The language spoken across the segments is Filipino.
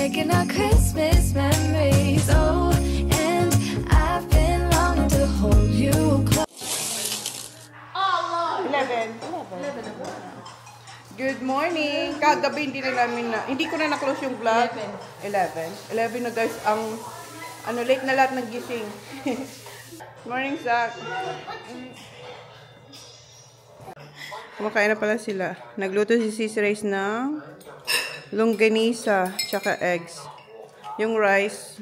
making our Christmas memories. Oh, and I've been longing to hold you close. 11. Good morning. Kagabi hindi ko na na-close yung vlog. 11 na guys, ang late na lahat nagising. Morning, Zach. Kumakain na pala sila. Nagluto si Sis Race ng longganisa tsaka eggs. Yung rice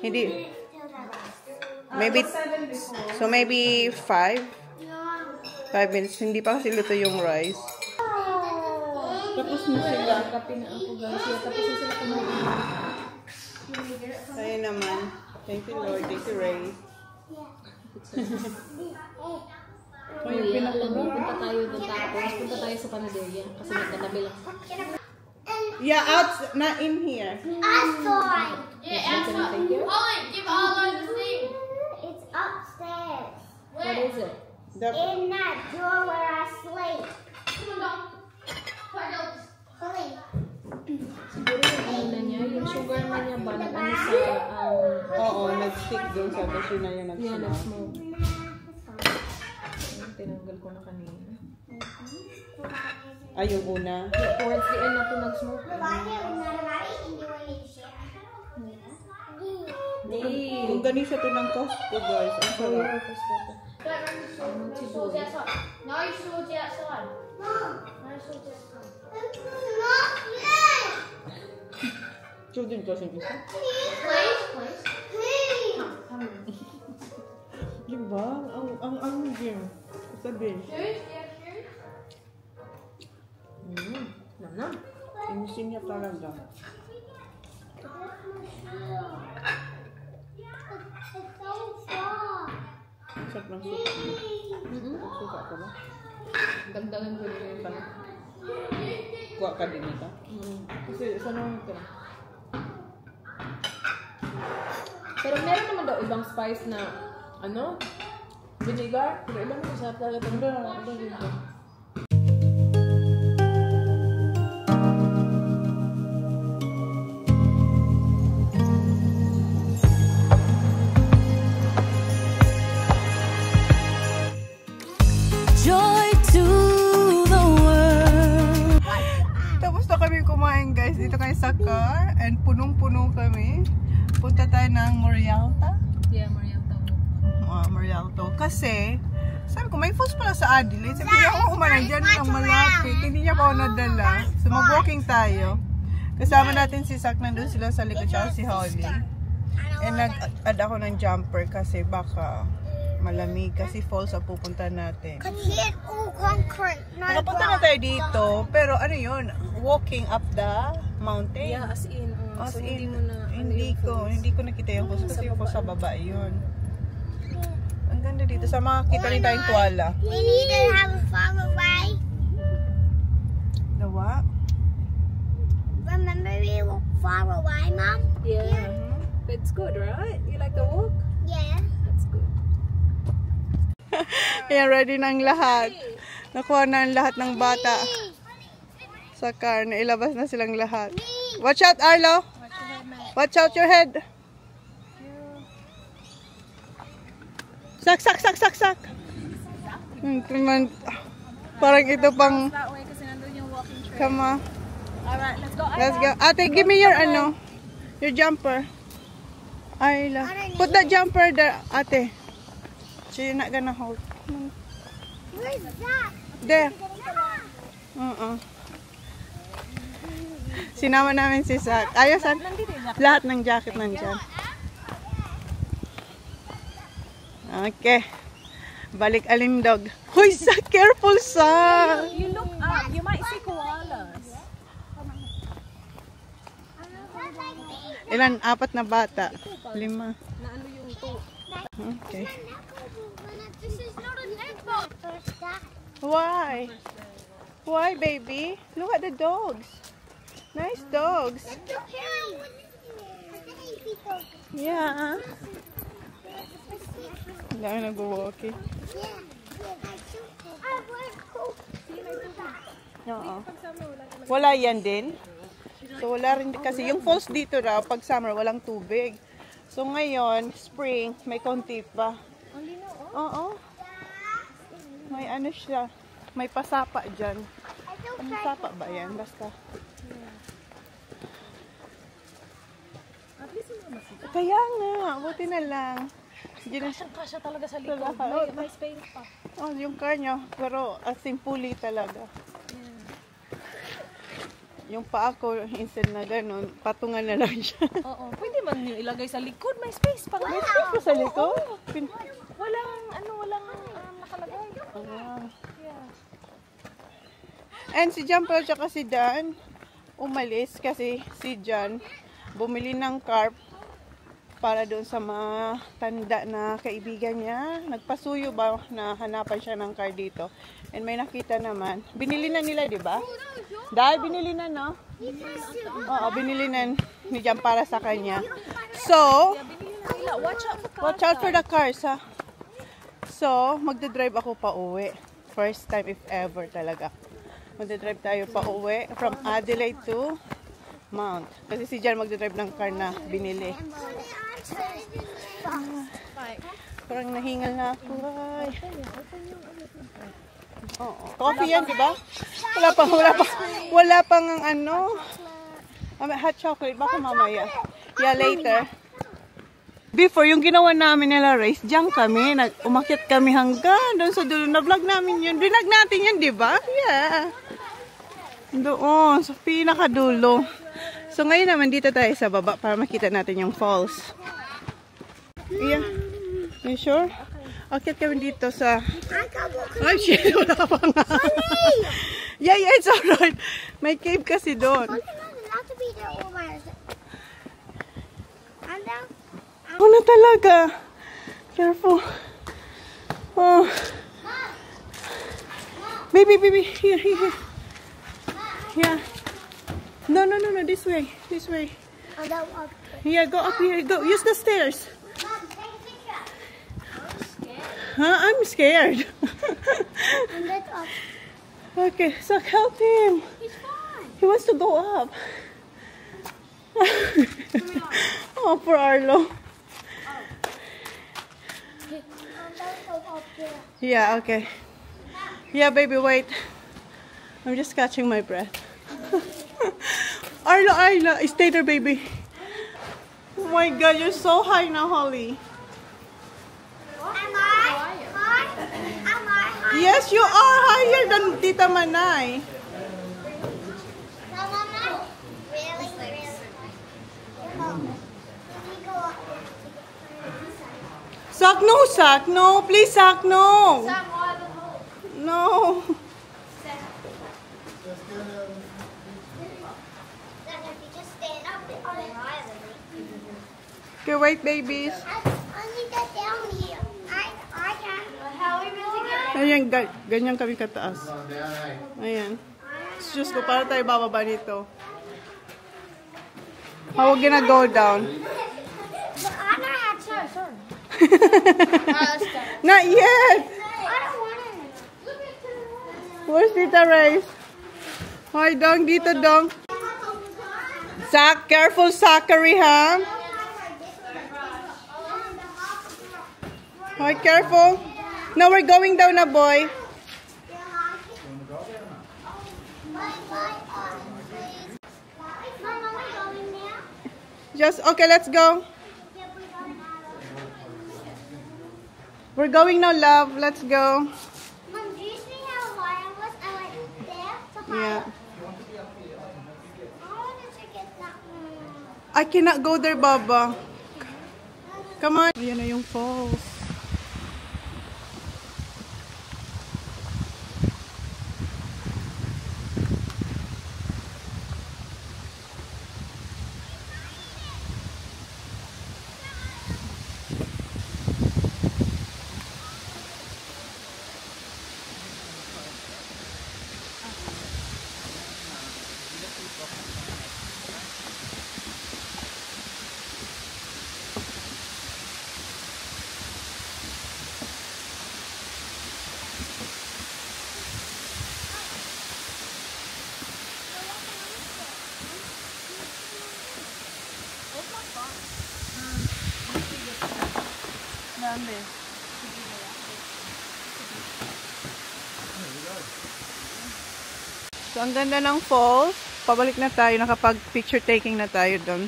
hindi maybe 5 minutes. Hindi pa kasi luto yung rice. Tapos na sila. Kape na ako guys. Tapos na sila kumain. Tayo naman. Thank you Lord. Thank you Ray. Punta tayo doon tapos. Punta tayo sa panaderia. Kasi magkatabi lang. Yeah, out. Not in here. Outside. Yeah, outside. Give all of the thing. It's upstairs. What is it? In that drawer where I sleep. Sleep. Siguro yung ano na niya, yung sugar na niya ba, nag-ano sa, Oo, nag-stick doon sa basyo na yun. yeah, nag-smoke. Tinanggal ko na kanina. Ay, yung una. Yeah, towards the end na ito nag-smoke. Yung ganisa to ng Costco, guys. Ang sarap. No, you should outside. Mom. No, you should outside. Children kasi isa. Please. Diba? Ang game. Sabi. Nana. Inusin niya talaga. Sarap ng suka. Suka ko ba? Dagdagan ko rin yung pala. Kuha ka din ito? Kasi isa naman ito. Pero meron naman daw ibang spice na, vinegar. Pero ibang masarap talaga ito. Iba dito. Joy to the world. Tapos na kami kumain guys. Dito kayo sa car. And punong-puno kami. Punta tayo ng Morialta. Yeah, Marialto. Morialto. Kasi, sabi ko, may falls pala sa Adelaide. Sabi ko, ako umanan dyan ng malapit. Hindi niya pa ako nadala. So, mag-walking tayo. Kasama natin si Zach. Nandun sila sa likod siya, si Holly. And nag-add ako ng jumper kasi baka malamig. Kasi falls ang pupunta natin. Nakapunta na tayo dito. Pero ano yun? Walking up the mountain. Yeah, as in. As So, in, hindi mo na, hindi ko nakita yung falls kasi yung falls sa baba yun. Ang ganda dito. Sa makakita rin tayong tuwala. We need to have a far away. The what? Remember we walk far away, Mom? Yeah. It's good, right? You like the walk? Yeah. That's good. Ayan, ready na ang lahat. Nakuha na ang lahat ng bata sa car. Nailabas na silang lahat. Watch out, Arlo! Watch out your head! Sak! Parang ito pang... That way kasi nandun yung walking trail. Come on. Alright, let's go. Let's go. Ate, give me your your jumper. Arlo. Put the jumper there, ate. So you're not gonna hold. Where's that? There. Sinama namin si Zach. Ayos, lahat ng jacket nandyan. Okay. Balik alindog. Hoy, Zach, careful, Zach. You look up, you might see koalas. Ilan? 4 na bata. 5. Na ano yung ito? Okay. This is not an Xbox. Why? Why, baby? Look at the dogs. Nice dogs. Yeah. Hindi ako nag-walkie. Oo. Wala yan din? So wala rin kasi yung falls dito raw pag summer walang tubig. So ngayon, spring, may konti pa. Oo. May ano siya, may pasapa dyan. Ano sapa ba yan? Basta. Kaya nga, buti na lang. Kasya talaga sa likod. Talaga. May space pa. Oh, yung car nyo, pero as in fully talaga. Yung paa ko, instead na ganun, patungan na lang siya. Oo. Pwede man yung ilagay sa likod. May space pa. May space pa sa likod? Walang nakalagay. Ah. Yeah. And si Jan pala tsaka si Dan, umalis kasi si Jan bumili ng carp para doon sa mga tanda na kaibigan niya. Nagpasuyo ba na hanapan siya ng car dito. And may nakita naman. Binili na nila, di ba? Dahil binili na, no? Oo, binili na ni Jan para sa kanya. So, watch out for the cars, ha? So, magdadrive ako pa uwi. First time if ever talaga. Magdadrive tayo pa uwi from Adelaide to Mount. Kasi si Jan magdadrive ng car na binili. Parang nahingal na ako. Ay. Oo. Coffee yan, di ba? Wala pang ang ano. Hot chocolate. Baka mamaya. Yeah, later. Before, yung ginawa namin nila race, diyan kami. Umakyat kami hanggang doon sa dulo. Na-vlog namin yun. Binag natin yun, di ba? Yeah. Doon, sa pinakadulo. So, ngayon naman dito tayo sa baba para makita natin yung falls. Yeah. You sure? Akyat kami dito sa... Ay, shit. Wala pa nga. Yeah, it's alright. May cave kasi doon. Oh, na talaga. Careful. Oh. Baby. Here. Yeah. No. This way. Yeah, go up here. Go. Use the stairs. Huh? I'm scared. Okay, so help him. He's fine. He wants to go up. Oh, poor Arlo. Yeah, okay. Yeah, baby, wait. I'm just catching my breath. Arlo, stay there, baby. Oh my God, you're so high now, Holly. Am I high? Yes, you are higher than Tita Manay. No, Mama. Really? Sak, no, please, Sak, no. No. Okay, wait, babies. I need that down here. I can. How are we going to Ayan, ganyan kami kataas. Ayan. Diyos ko, para tayo bababa nito. How we gonna go down? I'm not actually. Sorry. Not yet. I don't want it. Where's Tita Race? Hi, Dong. Dito, Dong. Zach, careful, Zachary, ha? Hi, careful. No, we're going down na, boy. Just, okay, let's go. We're going now, love. Let's go. Mom, do you see how high I was? I went there to high. Yeah. I wanted to get that one. I cannot go there, Baba. Come on. Ayan na yung falls. Dami. So, ang ganda ng falls. Pabalik na tayo. Nakapag-picture taking na tayo doon.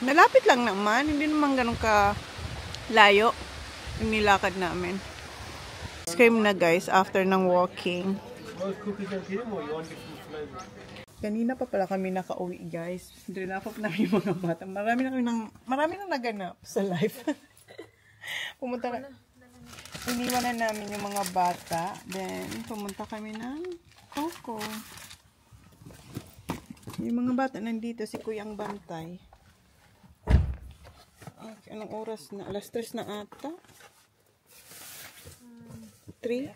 Nalapit lang naman. Hindi naman ganun ka layo yung nilakad namin. Ice cream na guys after ng walking. Kanina pa pala kami nakauwi guys. Drinapop namin yung mga bata. Marami nang naganap sa life. Pumunta ka. Iniwanan namin yung mga bata. Then, pumunta kami ng Coco. Yung mga bata nandito, si Kuyang Bantay. Okay, anong oras na? Alas 3 na ata? 3?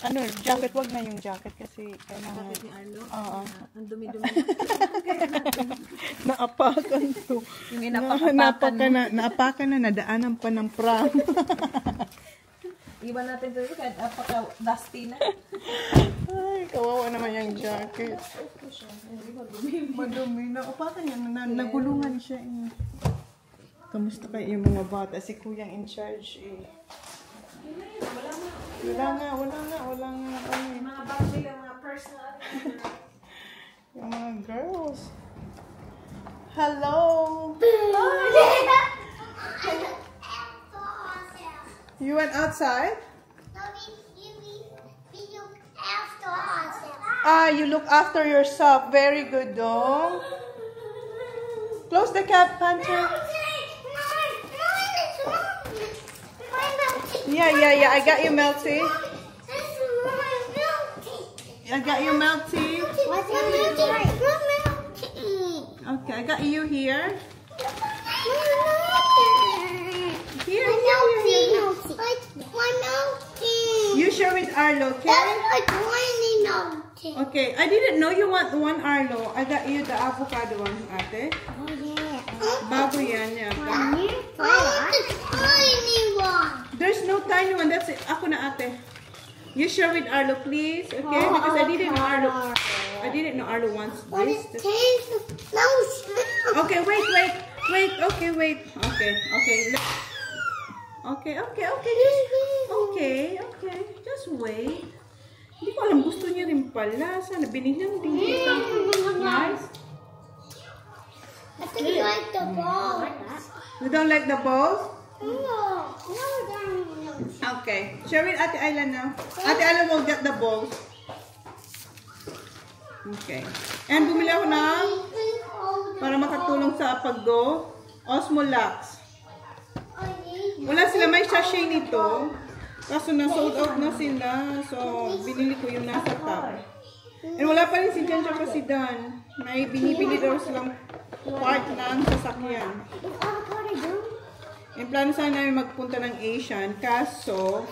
Ano, jacket, wag na yung jacket kasi kailangan. Jacket ni Arlo? Oo. Ang dumi-dumi. Naapakan to. Naapakan na, nadaanan pa ng pram. Iwan natin ito kahit apaka-dusty na. Ay, kawawa naman yung jacket. Madumi na. Apakan yan, nagulungan siya. Kamusta kayo yung mga bata? Si Kuyang in charge eh. Wala nga. Yung mga bagay lang, mga personal. Yung mga girls. Hello! You went outside? You look after yourself. Very good, dong. Close the cap, Panther. Yeah. I got you, Melty. I got you, Melty. Okay, I got you here. Here. You share with Arlo, okay? Okay, I didn't know you want one Arlo. I got you the avocado one, ate. Bago yan, yeah. There's no tiny one. That's it. Ako na, ate. You share with Arlo, please, okay? Because I didn't know Arlo wants this. Okay, wait. Okay, wait. Okay. Just wait. Hindi ko alam, gusto niya rin pala. Sana binigyan din kita. Nice. I think you like the balls. You don't like the balls? No. Okay. Share with Ate Ayla now. Ate Ayla will get the balls. Okay. And bumili ako ng para makatulong sa pag-go. Osmolax. Wala sila, may sachet nito. Kaso na sold out na sila. So, binili ko yung nasa top. And wala pa rin si Jan at si Dan. May binibili daw silang part ng sasakyan. And plano sana namin magpunta ng Asian. Kaso,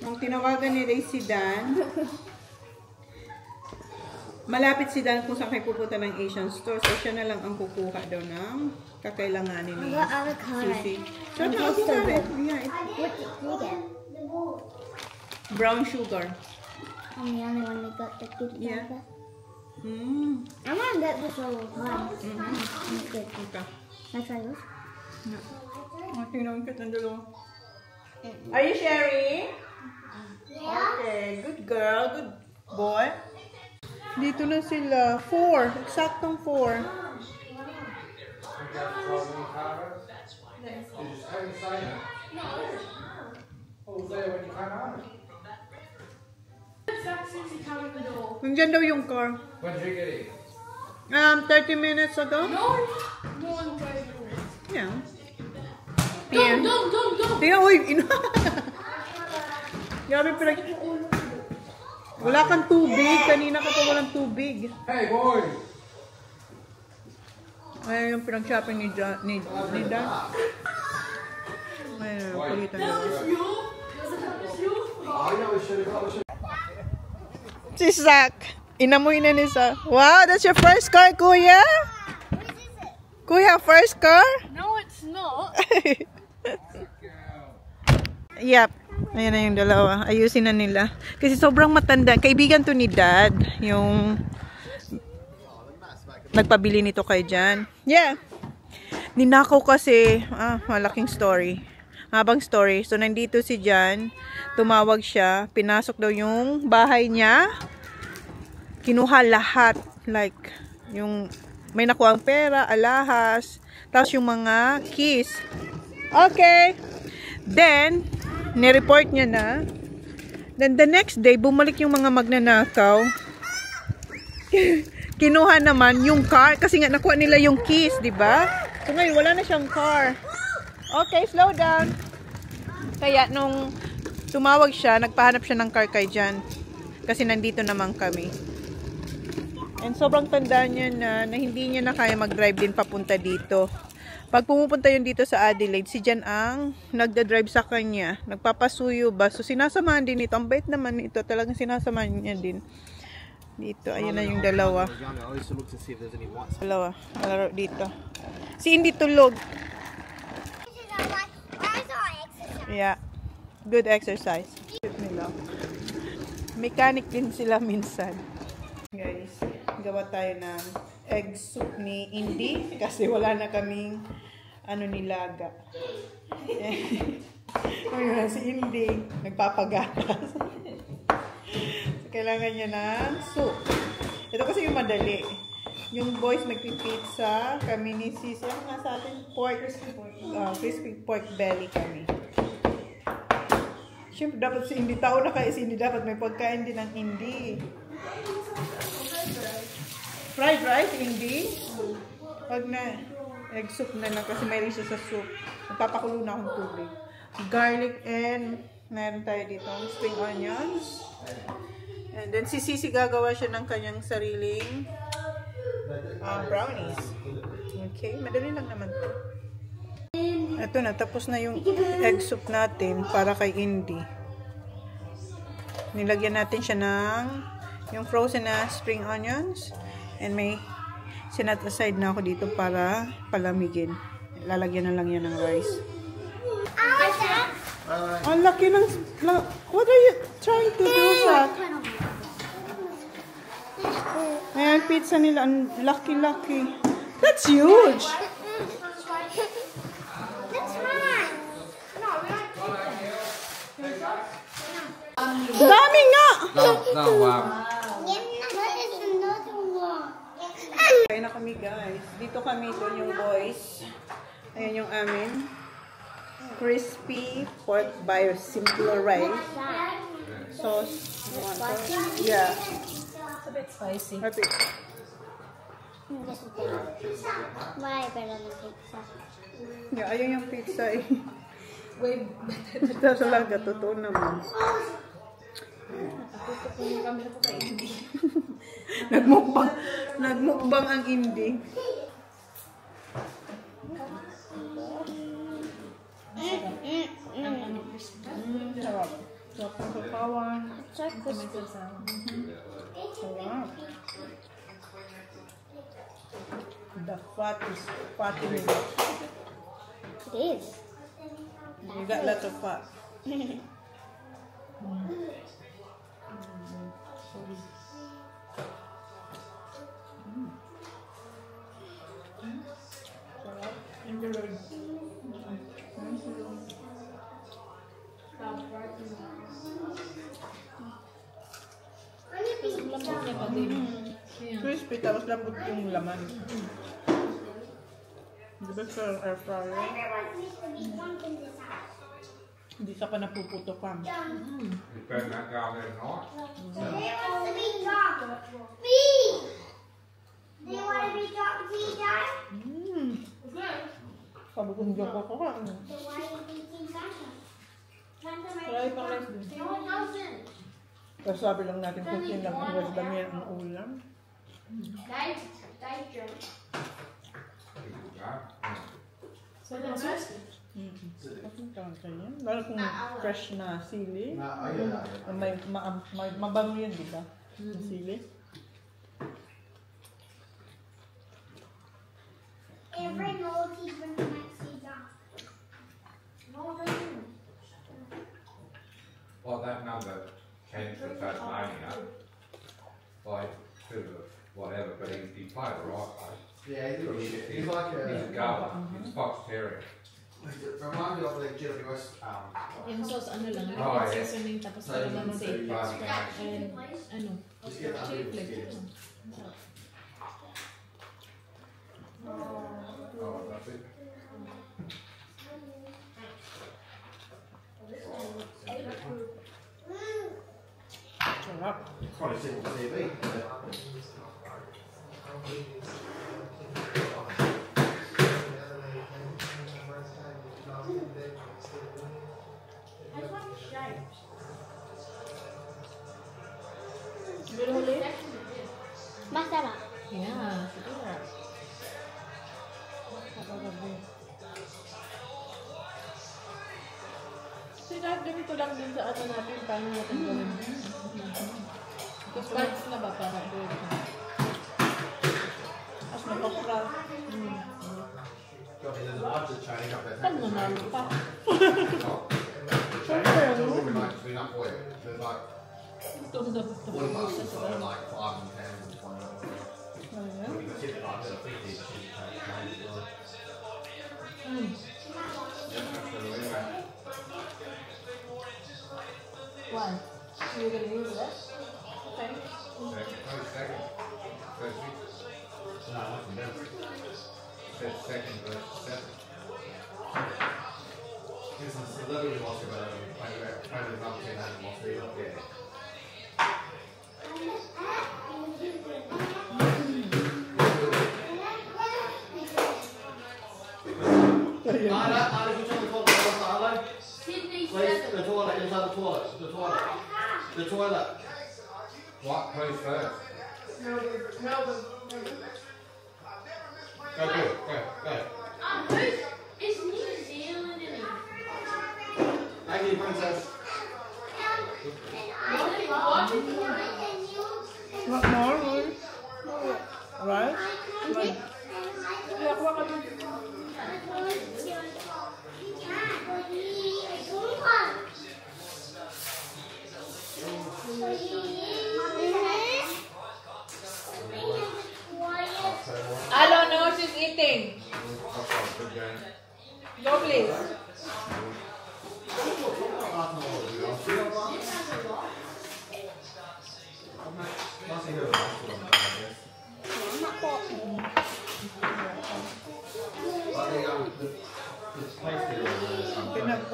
nung tinawagan ni Ray si Dan, malapit si Dan kung saan kayo pupunta ng Asian store. So, siya na lang ang kukuha daw ng kakailanganin ni Susie. So, brown sugar. I'm the only one that got the good Yeah. I'm gonna get this all the time. Okay. Can I try this? No. Tingnan kita ng dalawa. Are you sharing? Okay. Good girl. Good boy. Dito na sila. 4. Eksaktong 4. Nandiyan daw yung car. When did you get it? 30 minutes ago? No, more than 5 minutes. Yeah. Don't. Tingnan, uy, Grabe pinag... Wala kang tubig. Kanina ka pa walang tubig. Hey, boy! Ayan yung pinag-shopping ni Dan. Ayan, kulitan na. Si Zach. Inamoy na ni Zach. Wow, that's your first car, Kuya? Kuya, first car? No, it's not. Yep. Ayan na yung dalawa. Ayusin na nila. Kasi sobrang matanda. Kaibigan to ni Dad. Yung nagpabili nito kay Jan. Yeah. Ninakaw kasi, malaking story. Habang story. So, nandito si Jan. Tumawag siya. Pinasok daw yung bahay niya. Kinuha lahat. Like, yung may nakuha ang pera, alahas. Tapos yung mga keys. Okay. Then, nireport niya na. Then, the next day, bumalik yung mga magnanakaw. Kinuha naman yung car. Kasi nga, nakuha nila yung keys, diba? So, ngayon, wala na siyang car. Okay, slow down. Kaya, nung tumawag siya, nagpahanap siya ng car kay Jan. Kasi nandito naman kami. And sobrang tanda niya na hindi niya na kaya mag-drive din papunta dito. Pag pumupunta yun dito sa Adelaide, si Jan ang nagda-drive sa kanya. Nagpapasuyo ba? So, sinasamahan din ito. Ang bait naman ito. Talagang sinasamahan niya din. Dito, ayun na yung dalawa. Dalawa. Malaro dito. Si Indy tulog. Yeah. Good exercise. Mechanic din sila minsan. Guys, gawa tayo ng egg soup ni Indy kasi wala na kaming nilaga. Ayun, si Indy nagpapagatas. So, kailangan niya ng soup. Ito kasi yung madali. Yung boys magpipizza, kami ni Sis. Yung nga sa atin, crispy pork belly kami. Siyempre, dapat si Indy, tao na kaya si Indy, dapat may pagkain din ng Indy. Fried rice, Indy? Wag na, egg soup na lang kasi may riso sa soup. Magpapakulo na akong tubig. Garlic and meron tayo dito spring onions. And then si Sisi gagawa siya ng kanyang sariling brownies. Okay, madali lang naman to. Ito na, tapos na yung egg soup natin para kay Indy. Nilagyan natin siya ng yung frozen na spring onions. And may sinat aside na ako dito para palamigin. Lalagyan na lang yan ng rice. Ang laki ng... What are you trying to do, Zach? Ayan, pizza nila. Ang laki-laki. That's huge! Dami nga! Kaya na kami, guys. Dito kami, doon yung boys. Ayan yung amin. Crispy pork by simple rice. Sauce. Yeah. It's a bit spicy. Happy. Why better than pizza? Yeah, ayun yung pizza eh. Way better. Ito talaga, totoo naman. Natutok ko yung camera ko kay Indy. Nagmukbang ang Indy. Sarap. Sarap ng katawan. Sarap. The fat is fatty meat. It is. You got lots of fat. Lambot niya pa din. Ayan. Crispy, tapos lambot yung laman. Diba sa air fryer? Hindi sa pa napuputokan. You better not go out there tonight. They want to be drunk. Feed. They want to be drunk. Feed, Dad. Sabi kong joke ako ka. So why are you eating Santa? Santa might Try pang rice din. No, it doesn't. Tapos sabi lang natin kung yun lang ang rice dami ang ulam. Guys, drunk. So, the sauce? Lalo kung fresh na sili. Mabango yan, di ba? Sili. Every naughty drink might see that. No, Well, that number came from Tasmania by two of whatever, but he played the right way. Yeah, he's like He's a goer. He's a fox terrier. Remind me of the GWS. Yung sauce, ano lang, Oh, yeah. seasoning, tapos talagang steak, and ano, Just get that chili little flakes. skin. Oh, that's it. Probably simple TV. Pero huli? Masarap. Yeah, siguro. Kasi kahit ganito lang din sa ano natin, paano natin gawin. Because parts na ba para doon? As nakapra. God, there's a bunch of changing up their Pag nanalo pa. It's all been like between up for you. There's like Itong dapat ito. 40 bucks or like 5 and 10 and 20 dollars. When you consider like the 50, it's change as well. Why? You're gonna use that? Okay. Second. First six. No, nothing down. Said second versus seven. This is literally what's about playing the number 10 and what's the up there. The toilet. What? Who's first? Go. It's New Zealand, isn't it? Thank you, princess. What more? Right? I don't know, she's eating. Go please.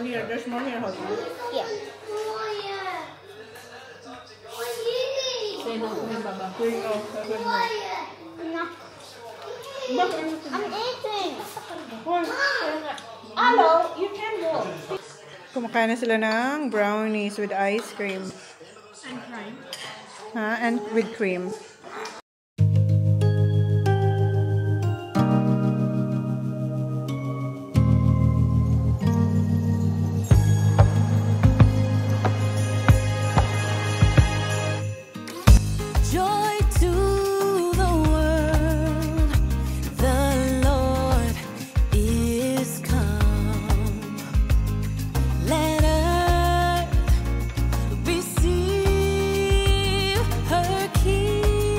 Here, there's more here, husband. Yeah. Say no to him, Baba. Here you go. That's what No. I'm eating. Hello, you can go. Kumakain na sila ng brownies with ice cream. And crime. And with cream. Joy to the world, the Lord is come. Let earth receive her King.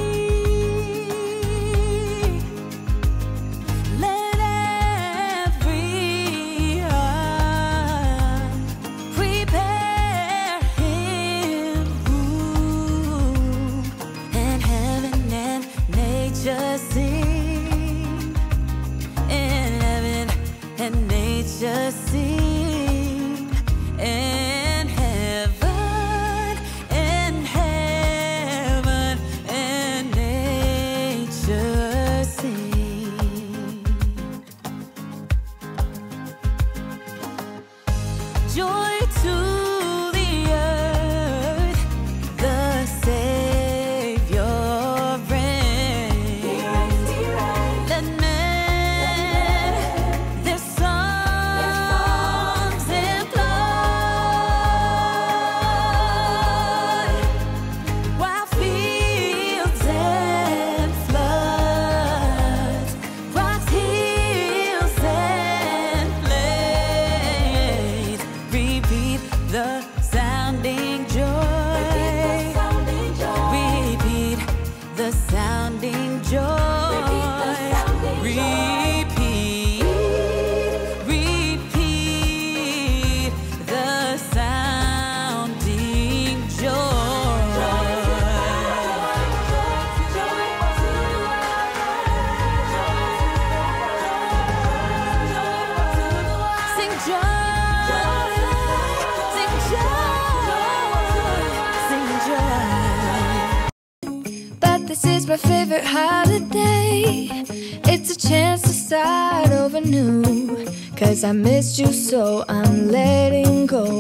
This is my favorite holiday. It's a chance to start over new. 'Cause I missed you, so I'm letting go.